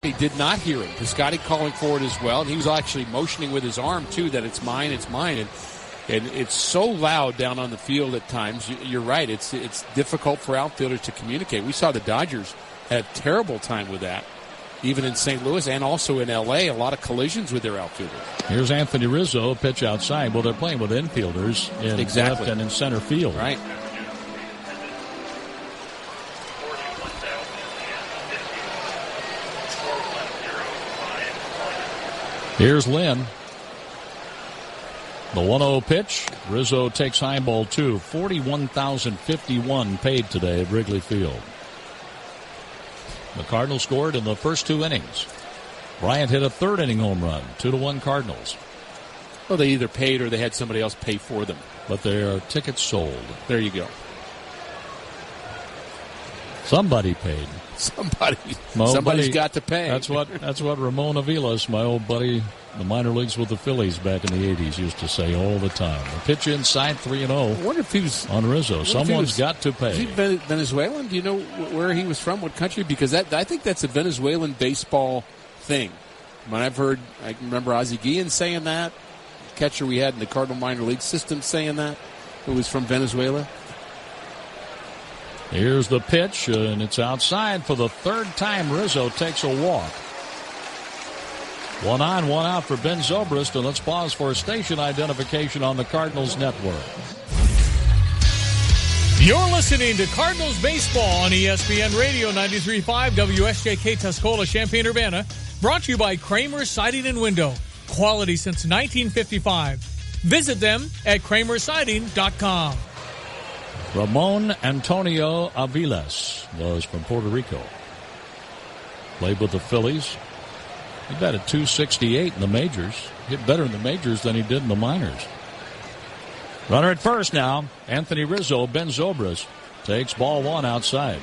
He did not hear him. Piscotty calling for it as well, and he was actually motioning with his arm, too, that it's mine. And it's so loud down on the field at times. You're right. It's difficult for outfielders to communicate. We saw the Dodgers had a terrible time with that, even in St. Louis and also in L.A., a lot of collisions with their outfielders. Here's Anthony Rizzo, pitch outside. Well, they're playing with infielders in left and in center field. Right. Here's Lynn. The 1-0 pitch. Rizzo takes high ball two. $41,051 paid today at Wrigley Field. The Cardinals scored in the first 2 innings. Bryant hit a third inning home run. 2-1 Cardinals. Well, they either paid or they had somebody else pay for them. But their tickets sold. There you go. Somebody paid. Somebody's got to pay. That's what Ramon Aviles, my old buddy, the minor leagues with the Phillies back in the 80s, used to say all the time. A pitch inside 3-0. I wonder if he was on Rizzo. Someone's got to pay. Is he Venezuelan? Do you know where he was from? What country? Because I think that's a Venezuelan baseball thing. I remember Ozzie Guillen saying that. The catcher we had in the Cardinal minor league system saying that, who was from Venezuela. Here's the pitch, and it's outside for the third time. Rizzo takes a walk. 1 on, 1 out for Ben Zobrist, and let's pause for station identification on the Cardinals network. You're listening to Cardinals Baseball on ESPN Radio 93.5 WSJK Tuscola, Champaign-Urbana. Brought to you by Kramer Siding and Window. Quality since 1955. Visit them at kramersiding.com. Ramon Antonio Aviles was from Puerto Rico. Played with the Phillies. He batted .268 in the majors. Hit better in the majors than he did in the minors. Runner at first now. Anthony Rizzo. Ben Zobrist takes ball 1 outside.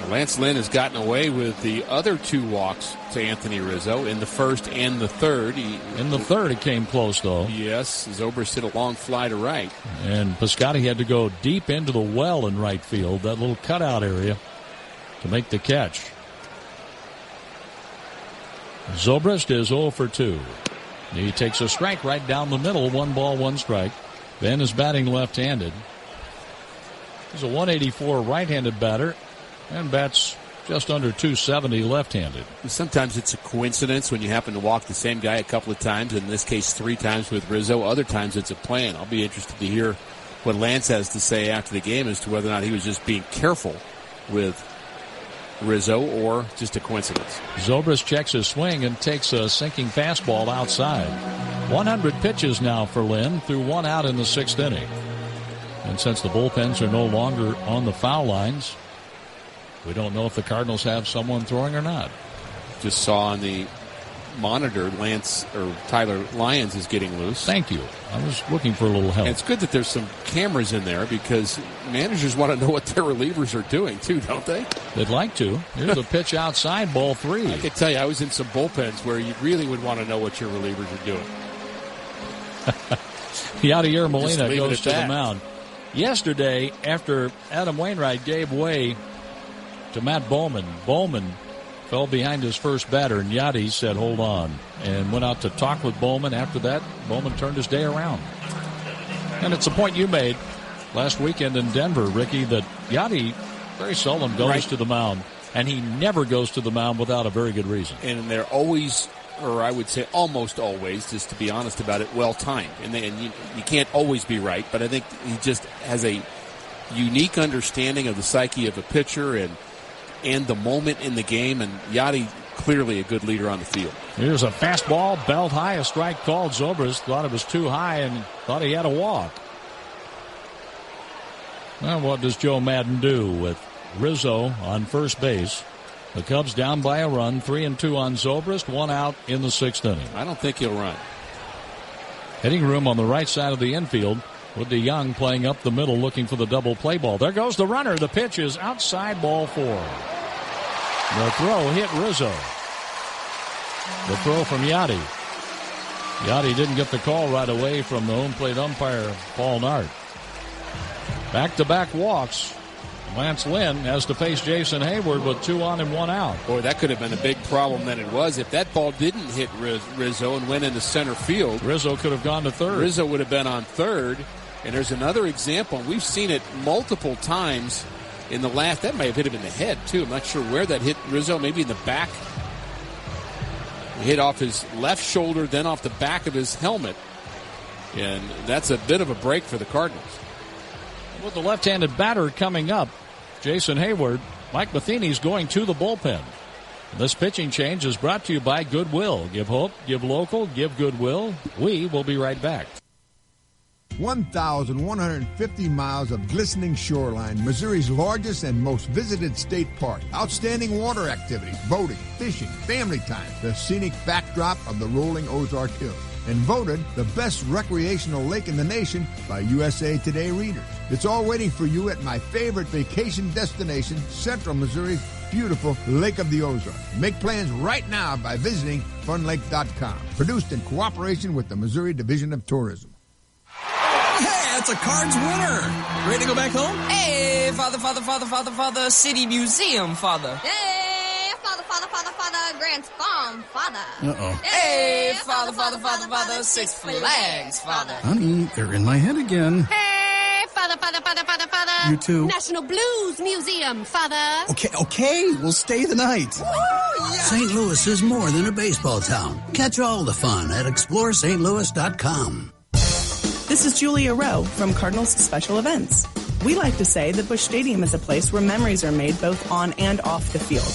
Lance Lynn has gotten away with the other 2 walks to Anthony Rizzo in the first and the third. In the third, it came close, though. Yes, Zobrist hit a long fly to right. And Piscotty had to go deep into the well in right field, that little cutout area, to make the catch. Zobrist is 0 for 2. He takes a strike right down the middle, 1 ball, 1 strike. Ben is batting left-handed. He's a 184 right-handed batter. And bats just under 270 left-handed. Sometimes it's a coincidence when you happen to walk the same guy a couple of times, in this case 3 times with Rizzo. Other times it's a plan. I'll be interested to hear what Lance has to say after the game as to whether or not he was just being careful with Rizzo or just a coincidence. Zobrist checks his swing and takes a sinking fastball outside. 100 pitches now for Lynn through 1 out in the 6th inning. And since the bullpens are no longer on the foul lines, we don't know if the Cardinals have someone throwing or not. Just saw on the monitor Tyler Lyons is getting loose. Thank you. I was looking for a little help. And it's good that there's some cameras in there because managers want to know what their relievers are doing too, don't they? They'd like to. Here's a pitch outside, ball 3. I can tell you, I was in some bullpens where you really would want to know what your relievers are doing. Yadier Molina goes to the mound. Yesterday, after Adam Wainwright gave way to Matt Bowman fell behind his first batter, and Yadi said, hold on, and went out to talk with Bowman. After that, Bowman turned his day around. And it's a point you made last weekend in Denver, Ricky, that Yadi very seldom goes to the mound, and he never goes to the mound without a very good reason. And they're always, or I would say almost always, just to be honest about it, well-timed. And you can't always be right, but I think he just has a unique understanding of the psyche of a pitcher and the moment in the game, and Yadi clearly a good leader on the field. Here's a fastball, belt high, a strike called. Zobrist thought it was too high and thought he had a walk. Well, what does Joe Madden do with Rizzo on first base? The Cubs down by a run, 3-2 on Zobrist, 1 out in the 6th inning. I don't think he'll run. Hitting room on the right side of the infield with DeYoung playing up the middle looking for the double play ball. There goes the runner. The pitch is outside, ball 4. The throw hit Rizzo. The throw from Yadi. Yadi didn't get the call right away from the home plate umpire, Paul Nart. Back-to-back walks Lance Lynn has to face Jason Hayward with 2 on and 1 out. Boy, that could have been a big problem than it was. If that ball didn't hit Rizzo and went into center field, Rizzo could have gone to third. Rizzo would have been on third. And there's another example. We've seen it multiple times in the last. That may have hit him in the head, too. I'm not sure where that hit Rizzo. Maybe in the back. It hit off his left shoulder, then off the back of his helmet. And that's a bit of a break for the Cardinals. With the left-handed batter coming up, Jason Hayward, Mike Matheny's going to the bullpen. This pitching change is brought to you by Goodwill. Give hope, give local, give Goodwill. We will be right back. 1,150 miles of glistening shoreline, Missouri's largest and most visited state park. Outstanding water activities, boating, fishing, family time, the scenic backdrop of the rolling Ozark Hills. And voted the best recreational lake in the nation by USA Today readers. It's all waiting for you at my favorite vacation destination, Central Missouri's beautiful Lake of the Ozarks. Make plans right now by visiting funlake.com. Produced in cooperation with the Missouri Division of Tourism. Hey, that's a Cards winner. Ready to go back home? Hey, Father, City Museum, Father. Hey, Father, Grant's Farm, Father. Uh-oh. Hey, Father, Six Flags, Father. Honey, they're in my head again. Hey, Father. You too. National Blues Museum, Father. Okay, we'll stay the night. Woo, yeah. St. Louis is more than a baseball town. Catch all the fun at ExploreStLouis.com. This is Julia Rowe from Cardinals Special Events. We like to say that Busch Stadium is a place where memories are made both on and off the field.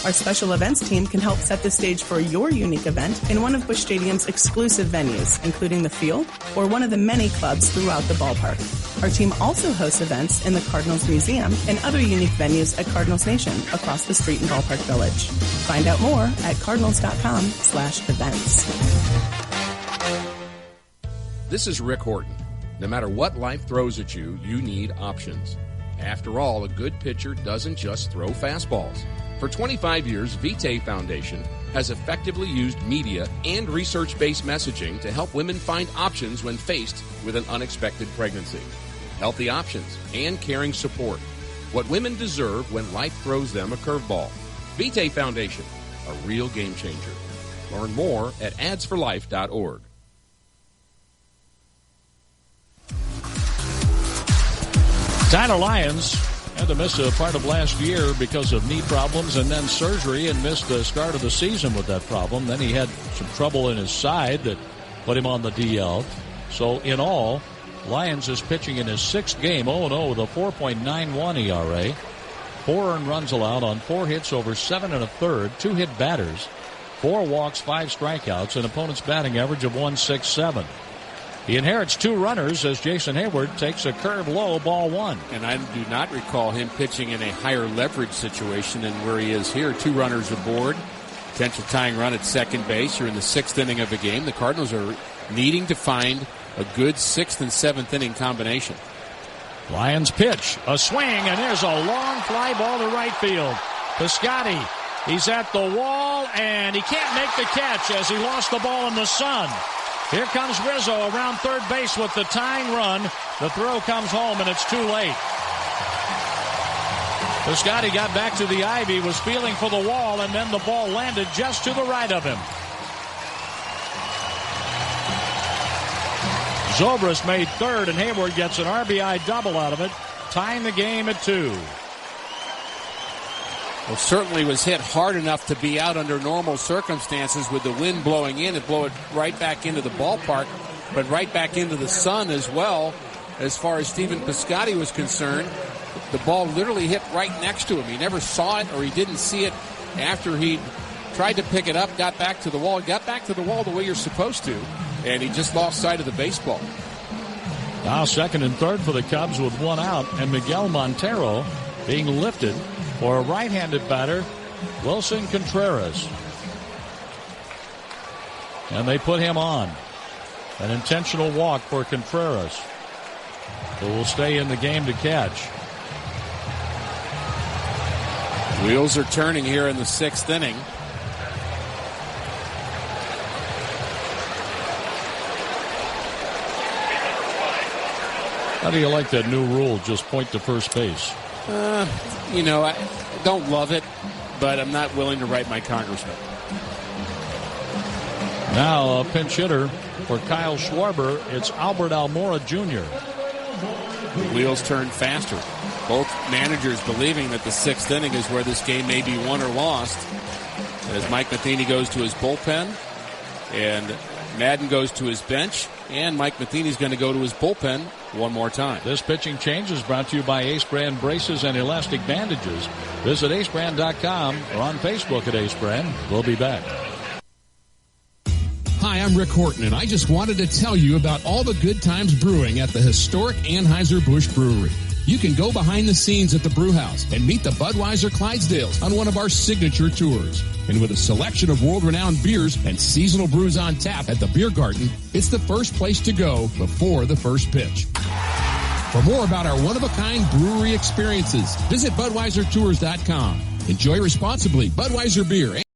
Our special events team can help set the stage for your unique event in one of Busch Stadium's exclusive venues, including the field or one of the many clubs throughout the ballpark. Our team also hosts events in the Cardinals Museum and other unique venues at Cardinals Nation across the street in Ballpark Village. Find out more at cardinals.com/events. This is Rick Horton. No matter what life throws at you, you need options. After all, a good pitcher doesn't just throw fastballs. For 25 years, Vitae Foundation has effectively used media and research-based messaging to help women find options when faced with an unexpected pregnancy. Healthy options and caring support. What women deserve when life throws them a curveball. Vitae Foundation, a real game changer. Learn more at adsforlife.org. Tyler Lyons had to miss a part of last year because of knee problems and then surgery, and missed the start of the season with that problem. Then he had some trouble in his side that put him on the DL. So in all, Lyons is pitching in his 6th game, 0-0 with a 4.91 ERA. 4 earned runs allowed on 4 hits over 7 1/3, 2 hit batters, 4 walks, 5 strikeouts, an opponent's batting average of 1.67. He inherits 2 runners as Jason Hayward takes a curve low, ball 1. And I do not recall him pitching in a higher leverage situation than where he is here. 2 runners aboard, potential tying run at second base. You're in the 6th inning of the game. The Cardinals are needing to find a good 6th and 7th inning combination. Lions pitch, a swing, and there's a long fly ball to right field. Piscotty, he's at the wall, and he can't make the catch as he lost the ball in the sun. Here comes Rizzo around third base with the tying run. The throw comes home, and it's too late. Piscotty got back to the ivy, was feeling for the wall, and then the ball landed just to the right of him. Zobrist made third, and Hayward gets an RBI double out of it, tying the game at 2. Well, certainly was hit hard enough to be out under normal circumstances with the wind blowing in and blow it right back into the ballpark, but right back into the sun as well. As far as Stephen Piscotty was concerned, the ball literally hit right next to him. He never saw it, or he didn't see it after he tried to pick it up, got back to the wall the way you're supposed to, and he just lost sight of the baseball. Now second and third for the Cubs with 1 out, and Miguel Montero being lifted for a right-handed batter, Wilson Contreras. And they put him on. An intentional walk for Contreras, who will stay in the game to catch. Wheels are turning here in the 6th inning. How do you like that new rule, just point to first base? I don't love it, but I'm not willing to write my congressman. Now a pinch hitter for Kyle Schwarber. It's Albert Almora Jr. The wheels turn faster. Both managers believing that the sixth inning is where this game may be won or lost. As Mike Matheny goes to his bullpen and Madden goes to his bench, and Mike Matheny's going to go to his bullpen one more time. This pitching change is brought to you by Ace Brand Braces and Elastic Bandages. Visit acebrand.com or on Facebook at Ace Brand. We'll be back. Hi, I'm Rick Horton, and I just wanted to tell you about all the good times brewing at the historic Anheuser-Busch Brewery. You can go behind the scenes at the brew house and meet the Budweiser Clydesdales on one of our signature tours. And with a selection of world-renowned beers and seasonal brews on tap at the Beer Garden, it's the first place to go before the first pitch. For more about our one-of-a-kind brewery experiences, visit BudweiserTours.com. Enjoy responsibly. Budweiser Beer.